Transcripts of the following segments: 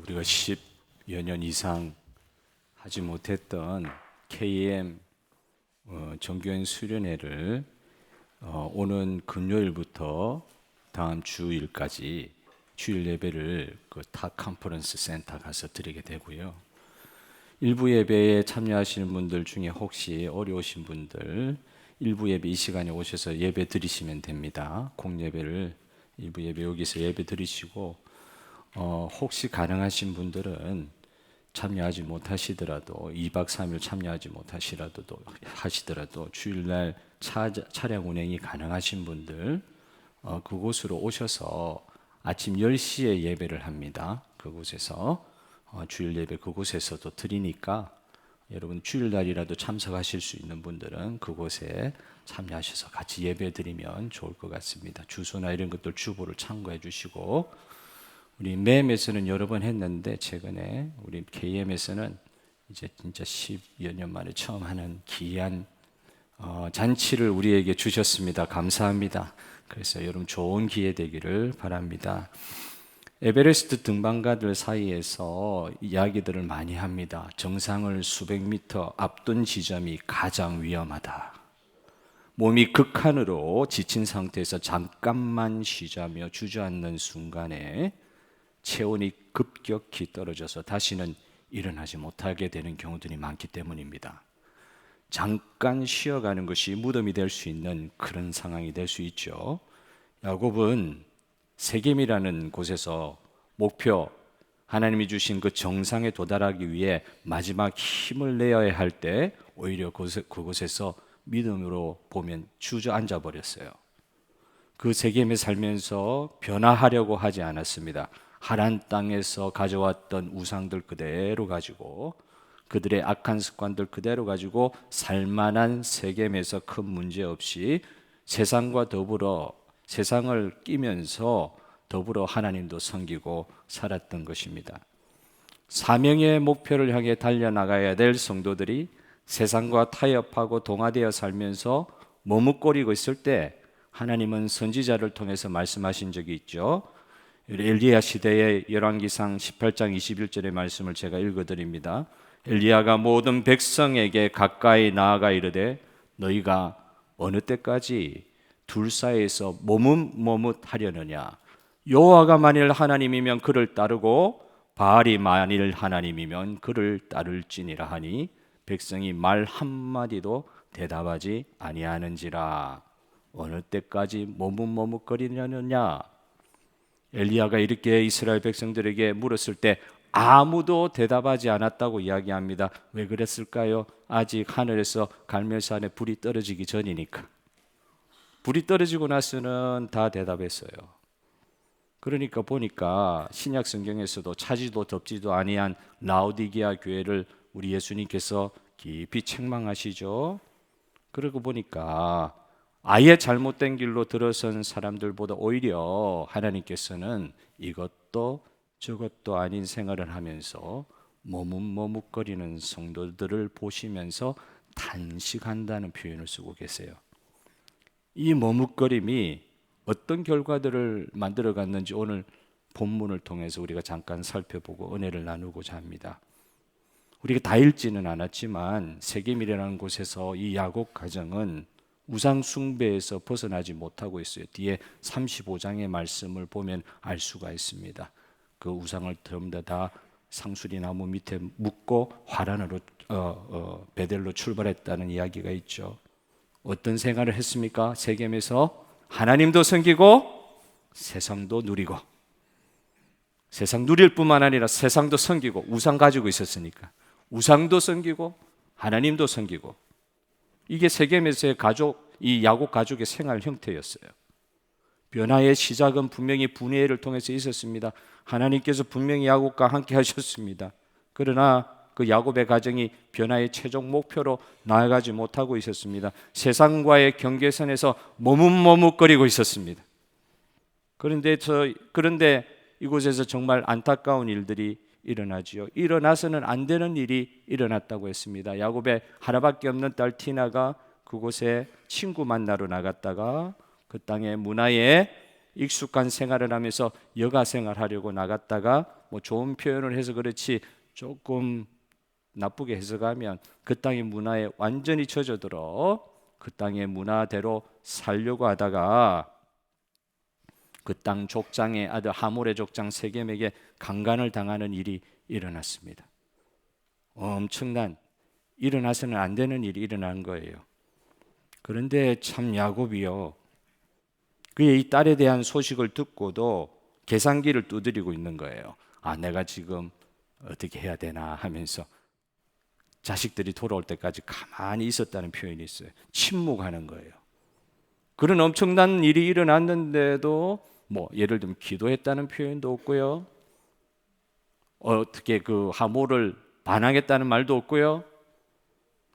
우리가 10여 년 이상 하지 못했던 KM 정교인 수련회를 오는 금요일부터 다음 주일까지 주일 예배를 그 타 컨퍼런스 센터 가서 드리게 되고요. 일부 예배에 참여하시는 분들 중에 혹시 어려우신 분들 일부 예배 이 시간에 오셔서 예배 드리시면 됩니다. 공예배를 일부 예배 여기서 예배 드리시고 혹시 가능하신 분들은 참여하지 못하시더라도 2박 3일 참여하지 못하시더라도 주일날 차량 운행이 가능하신 분들 그곳으로 오셔서 아침 10시에 예배를 합니다. 그곳에서 주일 예배 그곳에서도 드리니까 여러분 주일날이라도 참석하실 수 있는 분들은 그곳에 참여하셔서 같이 예배 드리면 좋을 것 같습니다. 주소나 이런 것들 주보를 참고해 주시고, 우리 맴에서는 여러 번 했는데 최근에 우리 KM에서는 이제 진짜 10여 년 만에 처음 하는 귀한 잔치를 우리에게 주셨습니다. 감사합니다. 그래서 여러분 좋은 기회 되기를 바랍니다. 에베레스트 등반가들 사이에서 이야기들을 많이 합니다. 정상을 수백 미터 앞둔 지점이 가장 위험하다. 몸이 극한으로 지친 상태에서 잠깐만 쉬자며 주저앉는 순간에 체온이 급격히 떨어져서 다시는 일어나지 못하게 되는 경우들이 많기 때문입니다. 잠깐 쉬어가는 것이 무덤이 될 수 있는 그런 상황이 될 수 있죠. 야곱은 세겜이라는 곳에서 목표, 하나님이 주신 그 정상에 도달하기 위해 마지막 힘을 내어야 할 때 오히려 그곳에서 믿음으로 보면 주저앉아 버렸어요. 그 세겜에 살면서 변화하려고 하지 않았습니다. 하란 땅에서 가져왔던 우상들 그대로 가지고, 그들의 악한 습관들 그대로 가지고 살만한 세겜에서 큰 문제 없이 세상과 더불어 세상을 끼면서 더불어 하나님도 섬기고 살았던 것입니다. 사명의 목표를 향해 달려나가야 될 성도들이 세상과 타협하고 동화되어 살면서 머뭇거리고 있을 때 하나님은 선지자를 통해서 말씀하신 적이 있죠. 엘리야 시대의 열왕기상 18장 21절의 말씀을 제가 읽어드립니다. 엘리야가 모든 백성에게 가까이 나아가 이르되 너희가 어느 때까지 둘 사이에서 머뭇머뭇하려느냐. 여호와가 만일 하나님이면 그를 따르고 바알이 만일 하나님이면 그를 따를지니라 하니 백성이 말 한마디도 대답하지 아니하는지라. 어느 때까지 머뭇머뭇거리려느냐. 엘리야가 이렇게 이스라엘 백성들에게 물었을 때 아무도 대답하지 않았다고 이야기합니다. 왜 그랬을까요? 아직 하늘에서 갈멜산에 불이 떨어지기 전이니까. 불이 떨어지고 나서는 다 대답했어요. 그러니까 보니까 신약 성경에서도 차지도 덥지도 아니한 라오디게아 교회를 우리 예수님께서 깊이 책망하시죠. 그러고 보니까 아예 잘못된 길로 들어선 사람들보다 오히려 하나님께서는 이것도 저것도 아닌 생활을 하면서 머뭇머뭇거리는 성도들을 보시면서 탄식한다는 표현을 쓰고 계세요. 이 머뭇거림이 어떤 결과들을 만들어 갔는지 오늘 본문을 통해서 우리가 잠깐 살펴보고 은혜를 나누고자 합니다. 우리가 다 읽지는 않았지만 세겜이라는 곳에서 이 야곱 가정은 우상 숭배에서 벗어나지 못하고 있어요. 뒤에 35장의 말씀을 보면 알 수가 있습니다. 그 우상을 전부 다 상수리 나무 밑에 묻고 화란으로 베델로 출발했다는 이야기가 있죠. 어떤 생활을 했습니까? 세겜에서 하나님도 섬기고 세상도 누리고, 세상 누릴 뿐만 아니라 세상도 섬기고, 우상 가지고 있었으니까 우상도 섬기고 하나님도 섬기고, 이게 세겜에서의 이 야곱 가족의 생활 형태였어요. 변화의 시작은 분명히 분해를 통해서 있었습니다. 하나님께서 분명히 야곱과 함께 하셨습니다. 그러나 그 야곱의 가정이 변화의 최종 목표로 나아가지 못하고 있었습니다. 세상과의 경계선에서 머뭇머뭇거리고 있었습니다. 그런데 이곳에서 정말 안타까운 일들이 일어나지요. 일어나서는 안 되는 일이 일어났다고 했습니다. 야곱의 하나밖에 없는 딸 티나가 그곳에 친구 만나러 나갔다가 그 땅의 문화에 익숙한 생활을 하면서 여가 생활하려고 나갔다가 뭐 좋은 표현을 해서 그렇지 조금 나쁘게 해석하면 그 땅의 문화에 완전히 젖어들어 그 땅의 문화대로 살려고 하다가 그 땅 족장의 아들 하몰의 족장 세겜에게 강간을 당하는 일이 일어났습니다. 엄청난, 일어나서는 안 되는 일이 일어난 거예요. 그런데 참 야곱이요, 그의 이 딸에 대한 소식을 듣고도 계산기를 두드리고 있는 거예요. 아, 내가 지금 어떻게 해야 되나 하면서 자식들이 돌아올 때까지 가만히 있었다는 표현이 있어요. 침묵하는 거예요. 그런 엄청난 일이 일어났는데도 뭐 예를 들면 기도했다는 표현도 없고요, 어떻게 그 하모를 반항했다는 말도 없고요,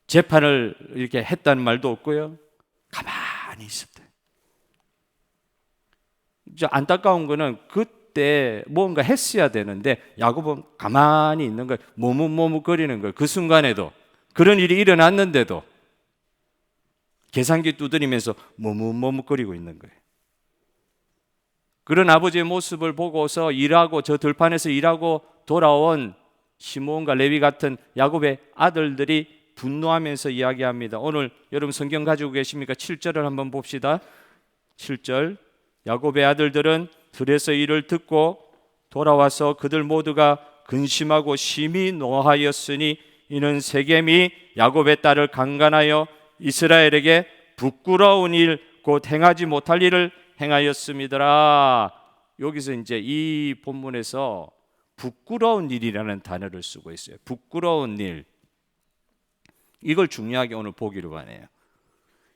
재판을 이렇게 했다는 말도 없고요, 가만히 있었대. 안타까운 거는 그때 뭔가 했어야 되는데 야곱은 가만히 있는 거예요. 머뭇머뭇거리는 거예요. 그 순간에도 그런 일이 일어났는데도 계산기 두드리면서 머뭇머뭇거리고 있는 거예요. 그런 아버지의 모습을 보고서 일하고 저 들판에서 일하고 돌아온 시므온과 레위 같은 야곱의 아들들이 분노하면서 이야기합니다. 오늘 여러분 성경 가지고 계십니까? 7절을 한번 봅시다. 7절, 야곱의 아들들은 들에서 이를 듣고 돌아와서 그들 모두가 근심하고 심히 노하였으니 이는 세겜이 야곱의 딸을 강간하여 이스라엘에게 부끄러운 일, 곧 행하지 못할 일을 행하였음이더라. 여기서 이제 이 본문에서 부끄러운 일이라는 단어를 쓰고 있어요. 부끄러운 일. 이걸 중요하게 오늘 보기로 하네요.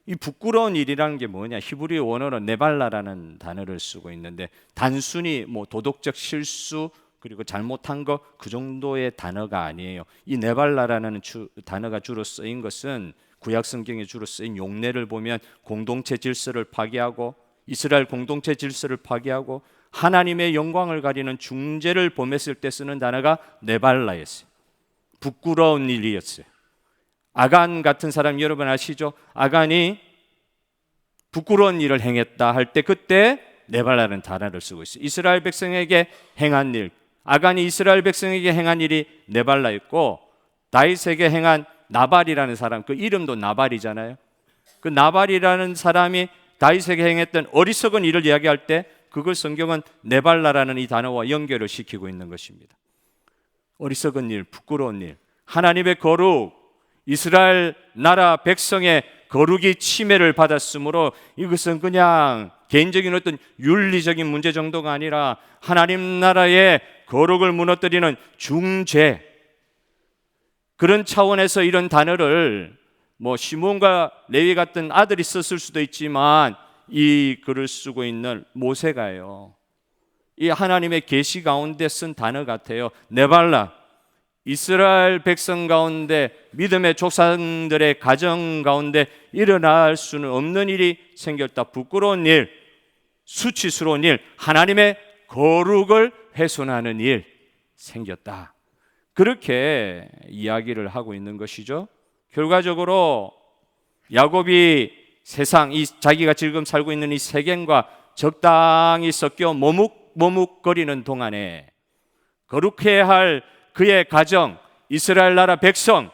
이 부끄러운 일이라는 게 뭐냐? 히브리 원어로 네발라라는 단어를 쓰고 있는데 단순히 뭐 도덕적 실수 그리고 잘못한 거 그 정도의 단어가 아니에요. 이 네발라라는 단어가 주로 쓰인 것은 구약 성경에 주로 쓰인 용례를 보면 공동체 질서를 파괴하고 이스라엘 공동체 질서를 파괴하고 하나님의 영광을 가리는 중죄를 범했을 때 쓰는 단어가 네발라였어요. 부끄러운 일이었어요. 아간 같은 사람 여러분 아시죠? 아간이 부끄러운 일을 행했다 할 때 그때 네발라는 단어를 쓰고 있어요. 이스라엘 백성에게 행한 일, 아간이 이스라엘 백성에게 행한 일이 네발라였고 다윗에게 행한 나발이라는 사람, 그 이름도 나발이잖아요. 그 나발이라는 사람이 다윗에게 행했던 어리석은 일을 이야기할 때 그걸 성경은 네발라라는 이 단어와 연결을 시키고 있는 것입니다. 어리석은 일, 부끄러운 일, 하나님의 거룩, 이스라엘 나라 백성의 거룩이 침해를 받았으므로 이것은 그냥 개인적인 어떤 윤리적인 문제 정도가 아니라 하나님 나라의 거룩을 무너뜨리는 중죄, 그런 차원에서 이런 단어를 뭐 시므온과 레위 같은 아들이 썼을 수도 있지만 이 글을 쓰고 있는 모세가요, 이 하나님의 계시 가운데 쓴 단어 같아요. 네발라, 이스라엘 백성 가운데 믿음의 족상들의 가정 가운데 일어날 수는 없는 일이 생겼다. 부끄러운 일, 수치스러운 일, 하나님의 거룩을 훼손하는 일 생겼다. 그렇게 이야기를 하고 있는 것이죠. 결과적으로 야곱이 세상, 이 자기가 지금 살고 있는 이 세겜과 적당히 섞여 머뭇거리는 동안에 거룩해야 할 그의 가정, 이스라엘 나라 백성이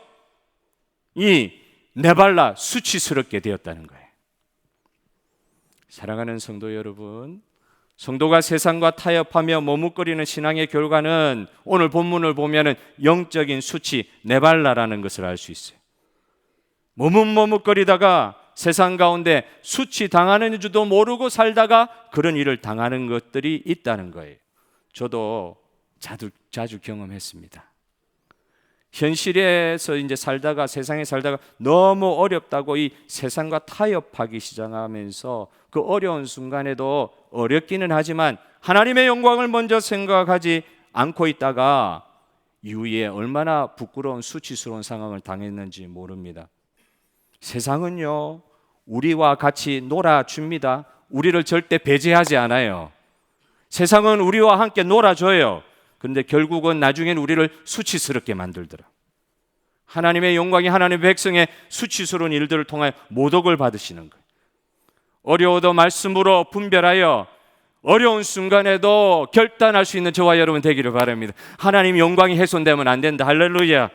네발라, 수치스럽게 되었다는 거예요. 사랑하는 성도 여러분, 성도가 세상과 타협하며 머뭇거리는 신앙의 결과는 오늘 본문을 보면은 영적인 수치, 네발라라는 것을 알 수 있어요. 머뭇거리다가 세상 가운데 수치 당하는 줄도 모르고 살다가 그런 일을 당하는 것들이 있다는 거예요. 저도 자주 경험했습니다. 현실에서 이제 살다가, 세상에 살다가 너무 어렵다고 이 세상과 타협하기 시작하면서 그 어려운 순간에도 어렵기는 하지만 하나님의 영광을 먼저 생각하지 않고 있다가 이후에 얼마나 부끄러운 수치스러운 상황을 당했는지 모릅니다. 세상은요, 우리와 같이 놀아줍니다. 우리를 절대 배제하지 않아요. 세상은 우리와 함께 놀아줘요. 그런데 결국은 나중엔 우리를 수치스럽게 만들더라. 하나님의 영광이 하나님의 백성의 수치스러운 일들을 통하여 모독을 받으시는 거예요. 어려워도 말씀으로 분별하여 어려운 순간에도 결단할 수 있는 저와 여러분 되기를 바랍니다. 하나님 영광이 훼손되면 안 된다. 할렐루야.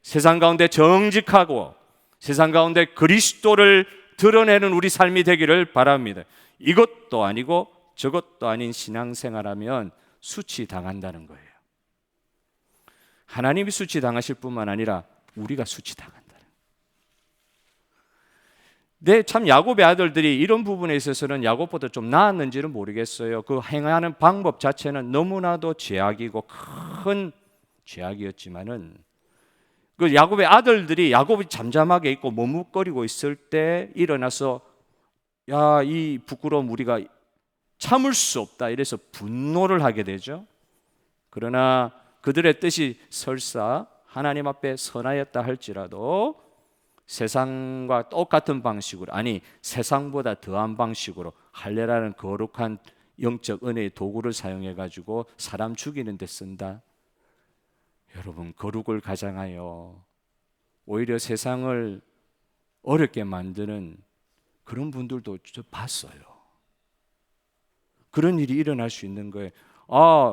세상 가운데 정직하고 세상 가운데 그리스도를 드러내는 우리 삶이 되기를 바랍니다. 이것도 아니고 저것도 아닌 신앙생활하면 수치당한다는 거예요. 하나님이 수치당하실 뿐만 아니라 우리가 수치당한다. 참 야곱의 아들들이 이런 부분에 있어서는 야곱보다 좀 나았는지는 모르겠어요. 그 행하는 방법 자체는 너무나도 죄악이고 큰 죄악이었지만은 그 야곱의 아들들이 야곱이 잠잠하게 있고 머뭇거리고 있을 때 일어나서 야, 이 부끄러움 우리가 참을 수 없다 이래서 분노를 하게 되죠. 그러나 그들의 뜻이 설사 하나님 앞에 선하였다 할지라도 세상과 똑같은 방식으로, 아니 세상보다 더한 방식으로 할례라는 거룩한 영적 은혜의 도구를 사용해 가지고 사람 죽이는 데 쓴다. 여러분, 거룩을 가장하여 오히려 세상을 어렵게 만드는 그런 분들도 저 봤어요. 그런 일이 일어날 수 있는 거예요.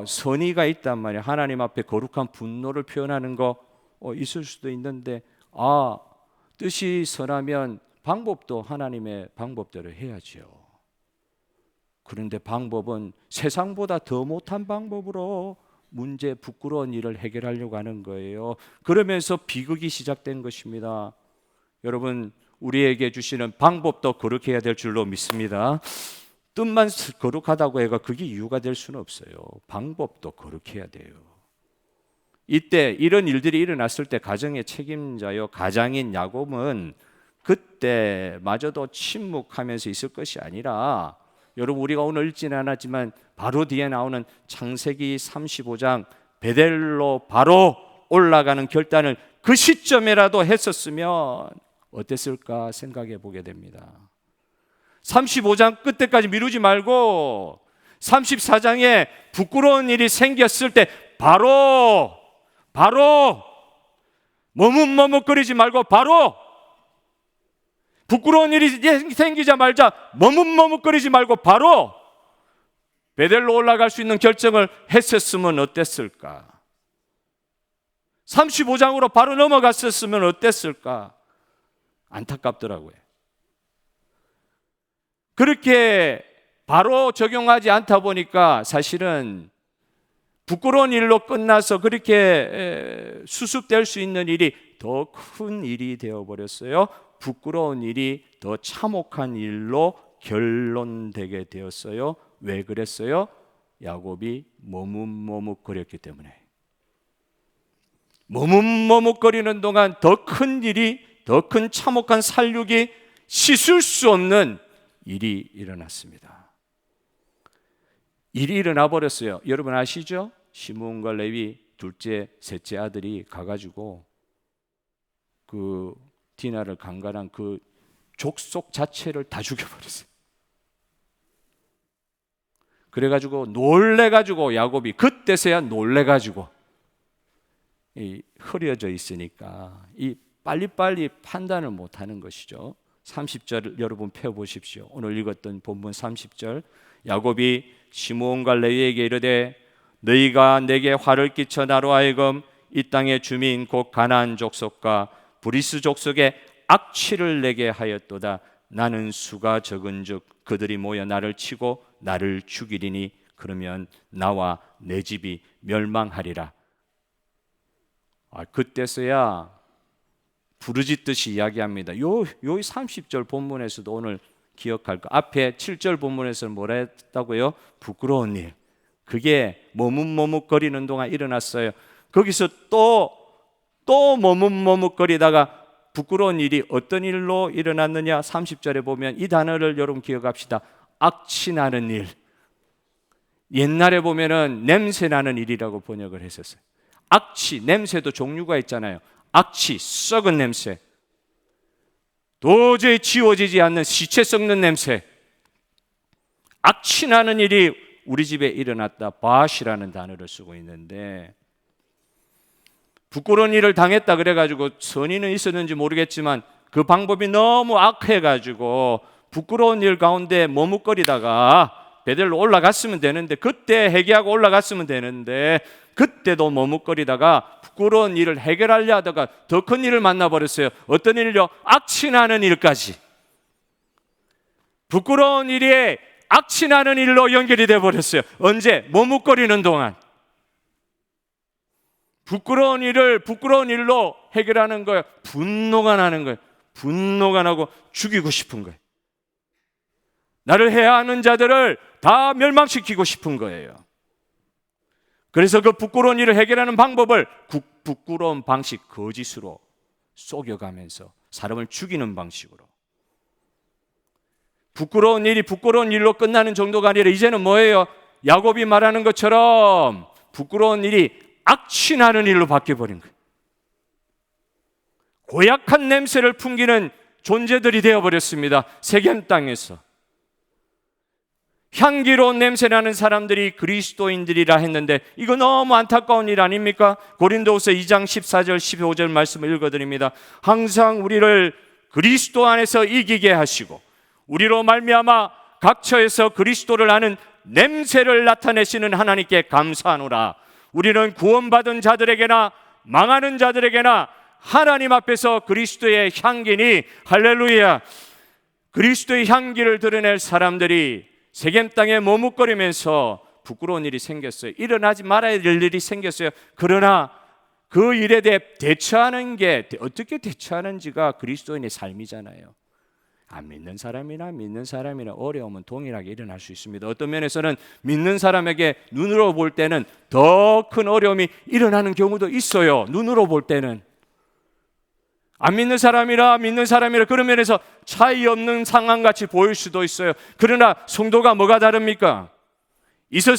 선의가 있단 말이에요. 하나님 앞에 거룩한 분노를 표현하는 거 있을 수도 있는데 뜻이 선하면 방법도 하나님의 방법대로 해야지요. 그런데 방법은 세상보다 더 못한 방법으로 문제, 부끄러운 일을 해결하려고 하는 거예요. 그러면서 비극이 시작된 것입니다. 여러분, 우리에게 주시는 방법도 거룩해야 될 줄로 믿습니다. 뜻만 거룩하다고 해가 그게 이유가 될 수는 없어요. 방법도 거룩해야 돼요. 이때 이런 일들이 일어났을 때 가정의 책임자요 가장인 야곱은 그때마저도 침묵하면서 있을 것이 아니라, 여러분 우리가 오늘 읽지는 않았지만 바로 뒤에 나오는 창세기 35장 베델로 바로 올라가는 결단을 그 시점에라도 했었으면 어땠을까 생각해 보게 됩니다. 35장 끝때까지 미루지 말고 34장에 부끄러운 일이 생겼을 때 바로 머뭇머뭇거리지 말고 바로 부끄러운 일이 생기자마자 머뭇머뭇거리지 말고 바로 베델로 올라갈 수 있는 결정을 했었으면 어땠을까? 35장으로 바로 넘어갔었으면 어땠을까? 안타깝더라고요. 그렇게 바로 적용하지 않다 보니까 사실은 부끄러운 일로 끝나서 그렇게 수습될 수 있는 일이 더 큰 일이 되어버렸어요. 부끄러운 일이 더 참혹한 일로 결론되게 되었어요. 왜 그랬어요? 야곱이 머뭇머뭇거렸기 때문에. 머뭇머뭇거리는 동안 더 큰 일이, 더 큰 참혹한 살육이 씻을 수 없는 일이 일어났습니다. 일이 일어나 버렸어요. 여러분 아시죠? 시므온과 레위 둘째, 셋째 아들이 가가지고 그 디나를 강간한 그 족속 자체를 다 죽여버렸어요. 그래가지고 놀래가지고 야곱이 그때서야 놀래가지고 흐려져 있으니까 이 빨리빨리 판단을 못하는 것이죠. 30절 여러분 펴보십시오. 오늘 읽었던 본문 30절. 야곱이 시므온과 레위에게 이르되 너희가 내게 화를 끼쳐 나로 하여금 이 땅의 주민 곧 가나안 족속과 브리스 족속에 악취를 내게 하였도다. 나는 수가 적은즉 그들이 모여 나를 치고 나를 죽이리니 그러면 나와 내 집이 멸망하리라. 그때서야 부르짖듯이 이야기합니다. 요 30절 본문에서도 오늘 기억할 거. 앞에 7절 본문에서는 뭐라 했다고요? 부끄러운 일. 그게 머뭇머뭇거리는 동안 일어났어요. 거기서 또 머뭇머뭇거리다가 부끄러운 일이 어떤 일로 일어났느냐? 30절에 보면 이 단어를 여러분 기억합시다. 악취나는 일. 옛날에 보면은 냄새나는 일이라고 번역을 했었어요. 악취, 냄새도 종류가 있잖아요. 악취, 썩은 냄새, 도저히 지워지지 않는 시체 썩는 냄새, 악취나는 일이 우리 집에 일어났다. 바시라는 단어를 쓰고 있는데, 부끄러운 일을 당했다 그래가지고 선의는 있었는지 모르겠지만 그 방법이 너무 악해가지고 부끄러운 일 가운데 머뭇거리다가 베델로 올라갔으면 되는데, 그때 회개하고 올라갔으면 되는데, 그때도 머뭇거리다가 부끄러운 일을 해결하려 하다가 더 큰 일을 만나버렸어요. 어떤 일요? 악취나는 일까지. 부끄러운 일이 악취나는 일로 연결이 되어버렸어요. 언제? 머뭇거리는 동안. 부끄러운 일로 해결하는 거예요. 분노가 나는 거예요. 분노가 나고 죽이고 싶은 거예요. 나를 해하는 자들을 다 멸망시키고 싶은 거예요. 그래서 그 부끄러운 일을 해결하는 방법을 부끄러운 방식, 거짓으로 속여가면서 사람을 죽이는 방식으로. 부끄러운 일이 부끄러운 일로 끝나는 정도가 아니라 이제는 뭐예요? 야곱이 말하는 것처럼 부끄러운 일이 악취나는 일로 바뀌어버린 거예요. 고약한 냄새를 풍기는 존재들이 되어버렸습니다. 세겜 땅에서. 향기로운 냄새나는 사람들이 그리스도인들이라 했는데 이거 너무 안타까운 일 아닙니까? 고린도후서 2장 14절 15절 말씀을 읽어드립니다. 항상 우리를 그리스도 안에서 이기게 하시고 우리로 말미암아 각 처에서 그리스도를 아는 냄새를 나타내시는 하나님께 감사하노라. 우리는 구원받은 자들에게나 망하는 자들에게나 하나님 앞에서 그리스도의 향기니, 할렐루야, 그리스도의 향기를 드러낼 사람들이 세겜 땅에 머뭇거리면서 부끄러운 일이 생겼어요. 일어나지 말아야 될 일이 생겼어요. 그러나 그 일에 대해 대처하는 게 어떻게 대처하는지가 그리스도인의 삶이잖아요. 안 믿는 사람이나 믿는 사람이나 어려움은 동일하게 일어날 수 있습니다. 어떤 면에서는 믿는 사람에게 눈으로 볼 때는 더 큰 어려움이 일어나는 경우도 있어요. 눈으로 볼 때는. 안 믿는 사람이라 믿는 사람이라 그런 면에서 차이 없는 상황같이 보일 수도 있어요. 그러나 성도가 뭐가 다릅니까? 있을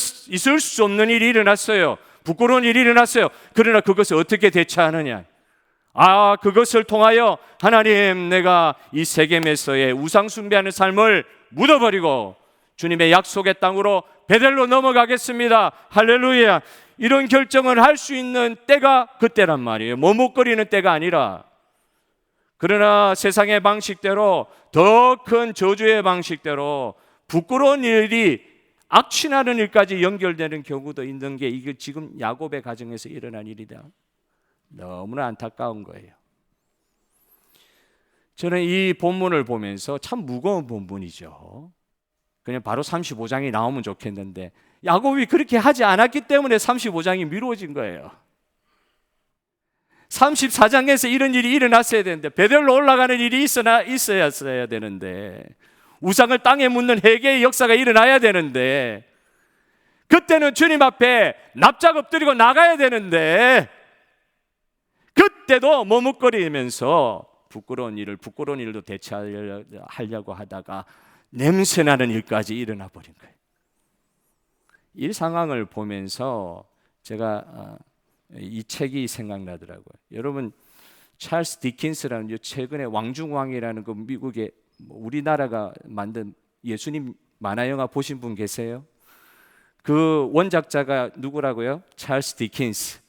수 없는 일이 일어났어요. 부끄러운 일이 일어났어요. 그러나 그것을 어떻게 대처하느냐? 그것을 통하여 하나님, 내가 이 세겜에서의 우상 숭배하는 삶을 묻어버리고 주님의 약속의 땅으로 베델로 넘어가겠습니다. 할렐루야. 이런 결정을 할 수 있는 때가 그때란 말이에요. 머뭇거리는 때가 아니라. 그러나 세상의 방식대로, 더 큰 저주의 방식대로 부끄러운 일이 악취나는 일까지 연결되는 경우도 있는 게 이게 지금 야곱의 가정에서 일어난 일이다. 너무나 안타까운 거예요. 저는 이 본문을 보면서 참 무거운 본문이죠. 그냥 바로 35장이 나오면 좋겠는데 야곱이 그렇게 하지 않았기 때문에 35장이 미뤄진 거예요. 34장에서 이런 일이 일어났어야 되는데, 베델로 올라가는 일이 있어야 되는데, 우상을 땅에 묻는 회개의 역사가 일어나야 되는데, 그때는 주님 앞에 납작 엎드리고 나가야 되는데, 그때도 머뭇거리면서 부끄러운 일도 대처하려고 하다가 냄새나는 일까지 일어나 버린 거예요. 이 상황을 보면서 제가 이 책이 생각나더라고요. 여러분, 찰스 디킨스라는 최근에 왕중왕이라는 그 미국의 우리나라가 만든 예수님 만화 영화 보신 분 계세요? 그 원작자가 누구라고요? 찰스 디킨스.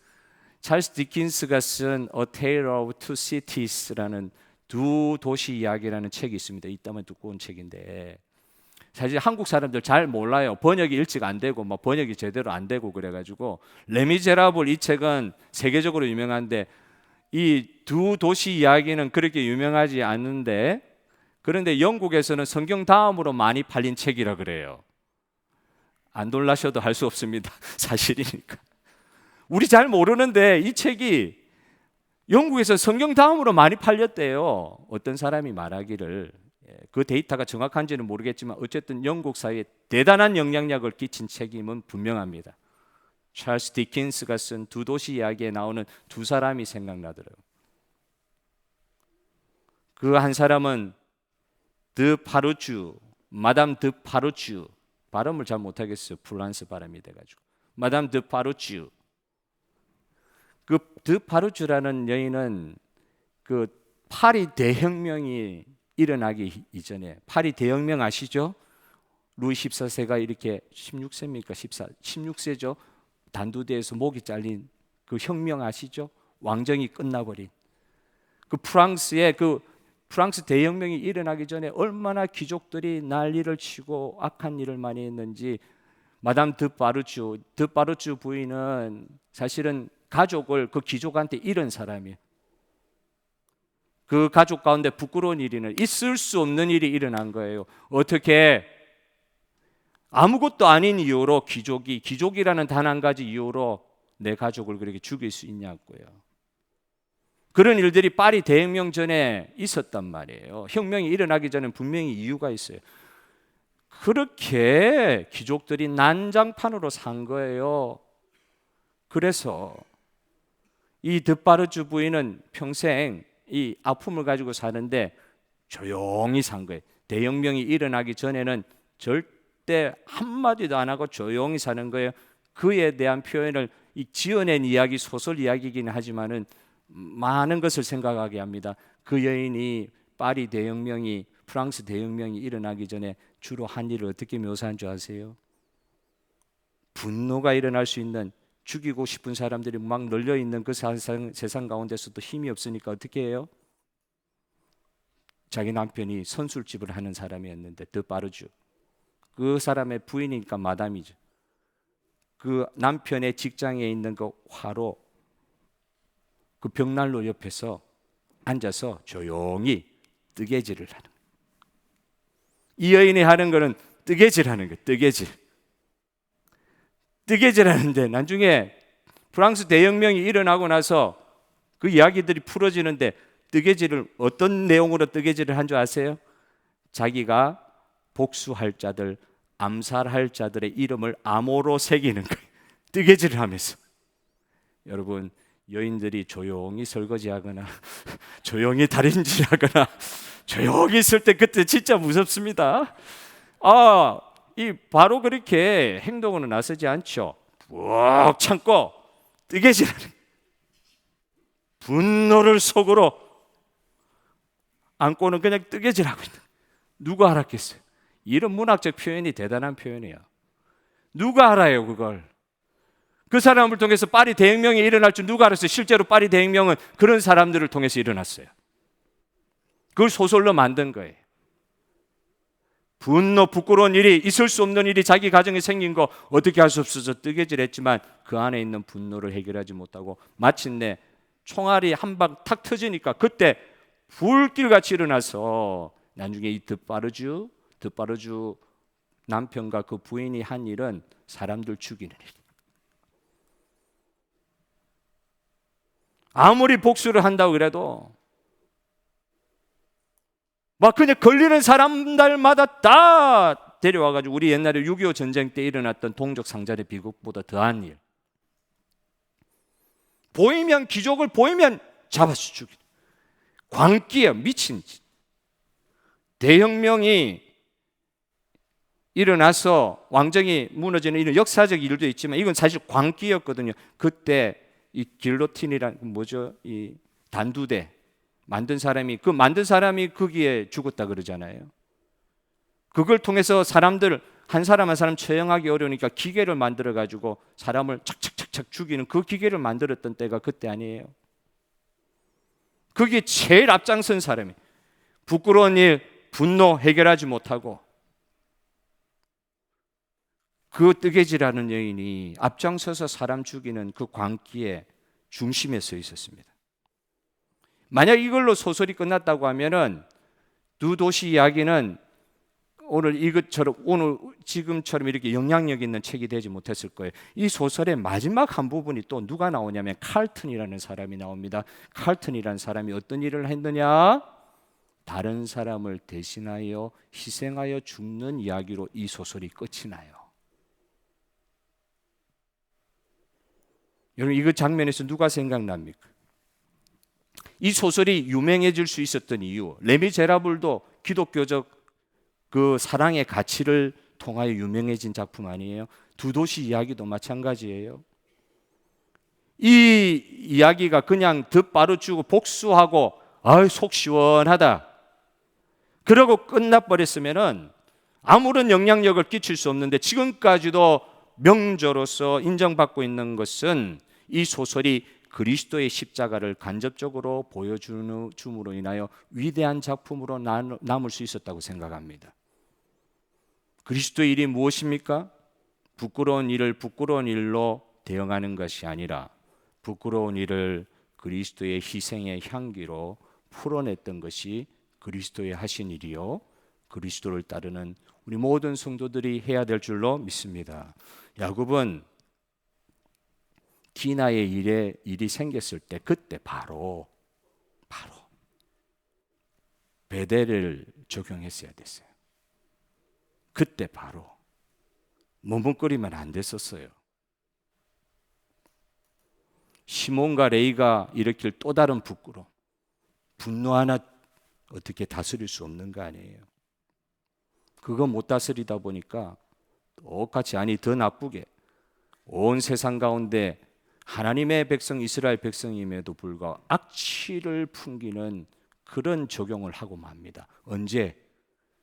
찰스 디킨스가 쓴 A Tale of Two Cities라는 두 도시 이야기라는 책이 있습니다. 이따만 두꺼운 책인데 사실 한국 사람들 잘 몰라요. 번역이 일찍 안 되고 번역이 제대로 안 되고 그래가지고 레미제라블 이 책은 세계적으로 유명한데 이 두 도시 이야기는 그렇게 유명하지 않는데, 그런데 영국에서는 성경 다음으로 많이 팔린 책이라 그래요. 안 놀라셔도 할 수 없습니다. 사실이니까. 우리 잘 모르는데 이 책이 영국에서 성경 다음으로 많이 팔렸대요. 어떤 사람이 말하기를, 그 데이터가 정확한지는 모르겠지만 어쨌든 영국 사회에 대단한 영향력을 끼친 책임은 분명합니다. 찰스 디킨스가 쓴 두 도시 이야기에 나오는 두 사람이 생각나더라고요. 그 한 사람은 드 파루주, 마담 드 파루주, 발음을 잘 못하겠어요. 프랑스 발음이 돼가지고 마담 드 파루주. 그 드 파루주라는 여인은 그 파리 대혁명이 일어나기 이전에, 파리 대혁명 아시죠? 루이 14세가 이렇게 16세입니까? 16세죠. 단두대에서 목이 잘린 그 혁명 아시죠? 왕정이 끝나버린 그 프랑스의 그 프랑스 대혁명이 일어나기 전에 얼마나 귀족들이 난리를 치고 악한 일을 많이 했는지. 마담 드파르주 부인은 사실은 가족을 그 귀족한테 잃은 사람이에요. 그 가족 가운데 부끄러운 일이는 있을 수 없는 일이 일어난 거예요. 어떻게 아무것도 아닌 이유로 귀족이라는 단 한 가지 이유로 내 가족을 그렇게 죽일 수 있냐고요. 그런 일들이 파리 대혁명 전에 있었단 말이에요. 혁명이 일어나기 전에 분명히 이유가 있어요. 그렇게 귀족들이 난장판으로 산 거예요. 그래서 이 드파르주 부인은 평생 이 아픔을 가지고 사는데 조용히 산 거예요. 대혁명이 일어나기 전에는 절대 한마디도 안 하고 조용히 사는 거예요. 그에 대한 표현을 지어낸 이야기, 소설 이야기이긴 하지만은 많은 것을 생각하게 합니다. 그 여인이 파리 대혁명이, 프랑스 대혁명이 일어나기 전에 주로 한 일을 어떻게 묘사한 줄 아세요? 분노가 일어날 수 있는, 죽이고 싶은 사람들이 막 널려 있는 그 세상 가운데서도 힘이 없으니까 어떻게 해요? 자기 남편이 선술집을 하는 사람이었는데 드파르주, 그 사람의 부인이니까 마담이죠. 그 남편의 직장에 있는 그 화로, 그 벽난로 옆에서 앉아서 조용히 뜨개질을 하는 거예요. 이 여인이 하는 거는 뜨개질하는 거예요. 뜨개질하는데 나중에 프랑스 대혁명이 일어나고 나서 그 이야기들이 풀어지는데 뜨개질을 어떤 내용으로 뜨개질을 한 줄 아세요? 자기가 복수할 자들, 암살할 자들의 이름을 암호로 새기는 거예요. 뜨개질을 하면서. 여러분, 여인들이 조용히 설거지하거나 조용히 다림질하거나 조용히 있을 때 그때 진짜 무섭습니다. 바로 그렇게 행동으로 나서지 않죠. 푹 참고 뜨개질하는, 분노를 속으로 안고는 그냥 뜨개질하고 있는. 누가 알았겠어요? 이런 문학적 표현이 대단한 표현이에요. 누가 알아요 그걸? 그 사람을 통해서 파리 대혁명이 일어날 줄 누가 알았어요? 실제로 파리 대혁명은 그런 사람들을 통해서 일어났어요. 그걸 소설로 만든 거예요. 분노, 부끄러운 일이, 있을 수 없는 일이 자기 가정에 생긴 거 어떻게 할 수 없어서 뜨개질했지만 그 안에 있는 분노를 해결하지 못하고 마침내 총알이 한 방 탁 터지니까 그때 불길같이 일어나서 나중에 이 드파르주 남편과 그 부인이 한 일은 사람들 죽이는 일. 아무리 복수를 한다고 그래도 막 그냥 걸리는 사람들마다 다 데려와가지고, 우리 옛날에 6.25 전쟁 때 일어났던 동족 상잔의 비극보다 더한 일. 보이면, 귀족을 보이면 잡아서 죽이는, 광기에 미친 짓. 대혁명이 일어나서 왕정이 무너지는 이런 역사적 일도 있지만 이건 사실 광기였거든요. 그때 이 길로틴이란 뭐죠? 이 단두대 만든 사람이 거기에 죽었다 그러잖아요. 그걸 통해서 사람들 한 사람 한 사람 처형하기 어려우니까 기계를 만들어 가지고 사람을 착착착착 죽이는 그 기계를 만들었던 때가 그때 아니에요. 그게 제일 앞장선 사람이, 부끄러운 일, 분노 해결하지 못하고 그 뜨개질하는 여인이 앞장서서 사람 죽이는 그 광기의 중심에 서 있었습니다. 만약 이걸로 소설이 끝났다고 하면은 두 도시 이야기는 오늘 지금처럼 이렇게 영향력 있는 책이 되지 못했을 거예요. 이 소설의 마지막 한 부분이 또 누가 나오냐면 칼튼이라는 사람이 나옵니다. 칼튼이라는 사람이 어떤 일을 했느냐? 다른 사람을 대신하여 희생하여 죽는 이야기로 이 소설이 끝이 나요. 여러분, 이거 장면에서 누가 생각납니까? 이 소설이 유명해질 수 있었던 이유, 레미제라블도 기독교적 그 사랑의 가치를 통하여 유명해진 작품 아니에요? 두 도시 이야기도 마찬가지예요. 이 이야기가 그냥 덧바로주고 복수하고 속 시원하다 그러고 끝나버렸으면은 아무런 영향력을 끼칠 수 없는데, 지금까지도 명저로서 인정받고 있는 것은 이 소설이 그리스도의 십자가를 간접적으로 보여줌으로 인하여 위대한 작품으로 남을 수 있었다고 생각합니다. 그리스도의 일이 무엇입니까? 부끄러운 일을 부끄러운 일로 대응하는 것이 아니라 부끄러운 일을 그리스도의 희생의 향기로 풀어냈던 것이 그리스도의 하신 일이요, 그리스도를 따르는 우리 모든 성도들이 해야 될 줄로 믿습니다. 야곱은 디나의 일이 생겼을 때 그때 바로 베델을 적용했어야 됐어요. 그때 바로 머뭇거리면 안 됐었어요. 시몬과 레이가 일으킬 또 다른 부끄러움, 분노 하나 어떻게 다스릴 수 없는 거 아니에요. 그거 못 다스리다 보니까 똑같이, 아니 더 나쁘게 온 세상 가운데 하나님의 백성 이스라엘 백성임에도 불구하고 악취를 풍기는 그런 적용을 하고 맙니다. 언제?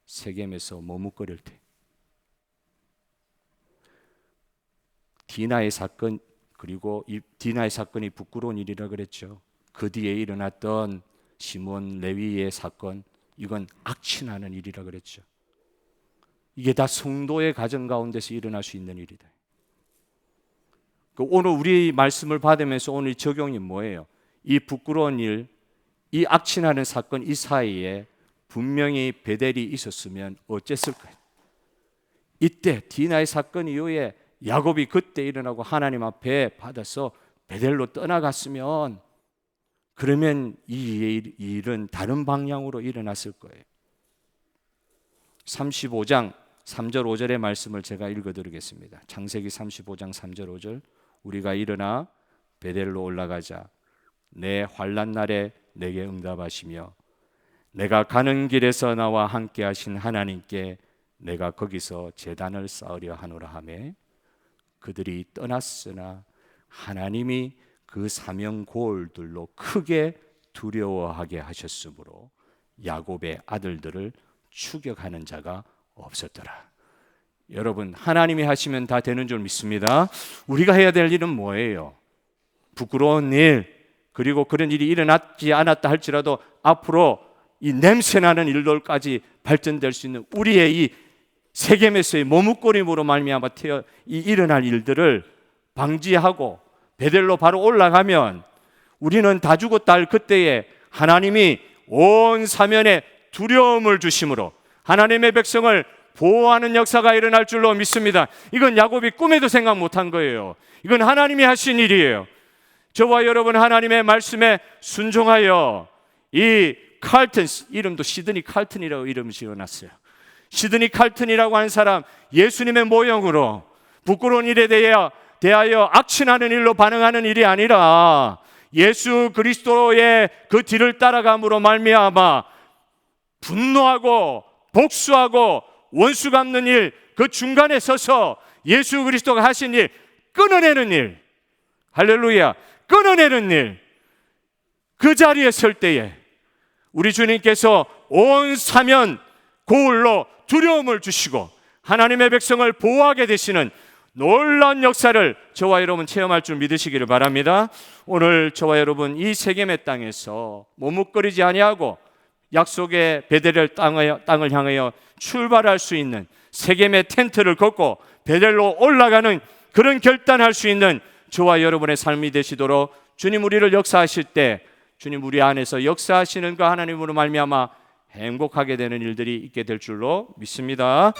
세겜에서 머뭇거릴 때. 디나의 사건, 그리고 이 디나의 사건이 부끄러운 일이라 그랬죠. 그 뒤에 일어났던 시몬 레위의 사건, 이건 악취나는 일이라 그랬죠. 이게 다 성도의 가정 가운데서 일어날 수 있는 일이다. 오늘 우리 말씀을 받으면서 오늘 적용이 뭐예요? 이 부끄러운 일, 이 악취나는 사건, 이 사이에 분명히 베델이 있었으면 어쨌을까요? 이때 디나의 사건 이후에 야곱이 그때 일어나고 하나님 앞에 받아서 베델로 떠나갔으면, 그러면 이 일은 다른 방향으로 일어났을 거예요. 35장 3절 5절의 말씀을 제가 읽어드리겠습니다. 창세기 35장 3절 5절. 우리가 일어나 베델로 올라가자. 내 환난 날에 내게 응답하시며 내가 가는 길에서 나와 함께 하신 하나님께 내가 거기서 제단을 쌓으려 하노라 하매, 그들이 떠났으나 하나님이 그 사명 고을들로 크게 두려워하게 하셨으므로 야곱의 아들들을 추격하는 자가 없었더라. 여러분, 하나님이 하시면 다 되는 줄 믿습니다. 우리가 해야 될 일은 뭐예요? 부끄러운 일, 그리고 그런 일이 일어나지 않았다 할지라도 앞으로 이 냄새나는 일들까지 발전될 수 있는 우리의 이 세겜에서의 머뭇거림으로 말미암아 일어날 일들을 방지하고 베델로 바로 올라가면, 우리는 다 죽었다 할 그때에 하나님이 온 사면에 두려움을 주심으로 하나님의 백성을 보호하는 역사가 일어날 줄로 믿습니다. 이건 야곱이 꿈에도 생각 못한 거예요. 이건 하나님이 하신 일이에요. 저와 여러분, 하나님의 말씀에 순종하여 이 칼튼, 이름도 시드니 칼튼이라고 이름을 지어놨어요. 시드니 칼튼이라고 한 사람, 예수님의 모형으로 부끄러운 일에 대하여 악취나는 일로 반응하는 일이 아니라 예수 그리스도의 그 뒤를 따라감으로 말미암아 분노하고 복수하고 원수 갚는 일, 그 중간에 서서 예수 그리스도가 하신 일 끊어내는 일, 할렐루야, 끊어내는 일, 그 자리에 설 때에 우리 주님께서 온 사면 고을로 두려움을 주시고 하나님의 백성을 보호하게 되시는 놀라운 역사를 저와 여러분 체험할 줄 믿으시기를 바랍니다. 오늘 저와 여러분 이 세겜의 땅에서 머뭇거리지 아니하고 약속의 베델 땅을 향하여 출발할 수 있는, 세겜의 텐트를 걷고 베델로 올라가는 그런 결단할 수 있는 저와 여러분의 삶이 되시도록 주님 우리를 역사하실 때 주님 우리 안에서 역사하시는 그 하나님으로 말미암아 행복하게 되는 일들이 있게 될 줄로 믿습니다.